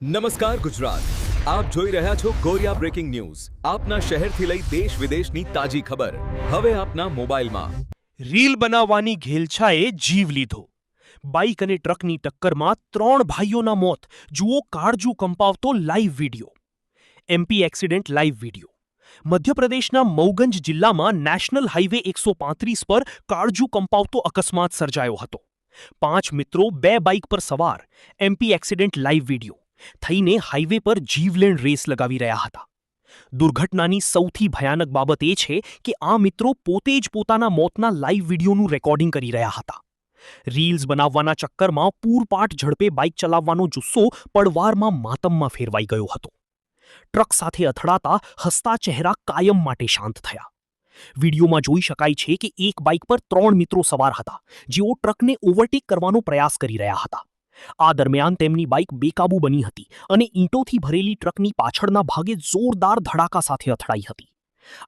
નમસ્કાર ગુજરાત, આપ જોઈ રહ્યા છો કોરિયા બ્રેકિંગ ન્યૂઝ. આપના શહેરથી લઈ દેશ વિદેશની તાજી ખબર હવે આપના મોબાઈલમાં. રીલ બનાવવાની ઘેલછાએ જીવ લીધો. બાઇક અને ટ્રકની ટક્કરમાં 3 ભાઈઓના મોત. જુઓ કાળજું કંપાવતો live video. MP accident live video. મધ્યપ્રદેશના મૌગંજ જિલ્લામાં નેશનલ હાઈવે 135 પર કાળજું કંપાવતો અકસ્માત સર્જાયો હતો. 5 મિત્રો 2 બાઇક પર સવાર. MP accident live video. થઈને હાઈવે પર જીવલેણ રેસ લગાવી રહ્યા હતા. દુર્ઘટનાની સૌથી ભયાનક બાબત એ છે કે આ મિત્રો પોતે જ પોતાના મોતના લાઈવ વિડીયોનું રેકોર્ડિંગ કરી રહ્યા હતા. રીલ્સ બનાવવાના ચક્કરમાં પૂરપાટ ઝડપે બાઇક ચલાવવાનો જુસ્સો પળવારમાં માતમમાં ફેરવાઈ ગયો હતો. ટ્રક સાથે અથડાતા હસતા ચહેરા કાયમ માટે શાંત થયા. વિડીયોમાં જોઈ શકાય છે કે એક બાઇક પર 3 મિત્રો સવાર હતા, જેઓ ટ્રકને ઓવરટેક કરવાનો પ્રયાસ કરી રહ્યા હતા. આ દરમિયાન તેમની બાઇક બેકાબૂ બની હતી અને ઈંટોથી ભરેલી ટ્રકની પાછળના ભાગે જોરદાર ધડાકા સાથે અથડાઈ હતી.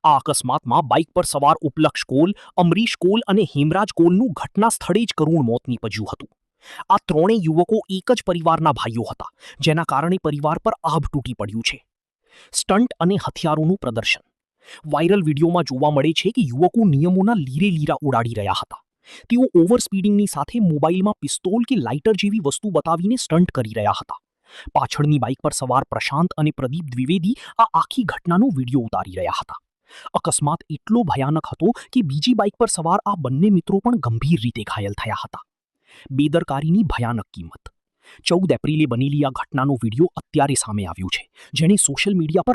આ અકસ્માતમાં બાઇક પર સવાર ઉપલક્ષ કોલ, અમરીશ કોલ અને હેમરાજ કોલનું ઘટના સ્થળે જ કરુણ મોત નીપજ્યું હતું. આ ત્રણેય યુવકો એક જ પરિવારના ભાઈઓ હતા, જેના કારણે પરિવાર પર આભ તૂટી પડ્યું છે. સ્ટન્ટ અને હથિયારોનું પ્રદર્શન. વાયરલ વિડીયોમાં જોવા મળે છે કે યુવકો નિયમોના લીરે લીરા ઉડાડી રહ્યા હતા. તેઓ ઓવર સ્પીડિંગની સાથે મોબાઈલમાં પિસ્તોલ કે લાઇટર જેવી વસ્તુ બતાવીને સ્ટન્ટ કરી રહ્યા હતા. પાછળની બાઇક પર સવાર પ્રશાંત અને પ્રદીપ દ્વિવેદી આ આખી ઘટનાનો વિડીયો ઉતારી રહ્યા હતા. અકસ્માત એટલો ભયાનક હતો કે બીજી બાઇક પર સવાર આ બંને મિત્રો પણ ગંભીર રીતે ઘાયલ થયા હતા. બેદરકારીની ભયાનક કિંમત. 14 એપ્રિલે બનેલી આ ઘટનાનો વિડીયો અત્યારે સામે આવ્યો છે, જેણે સોશિયલ મીડિયા પર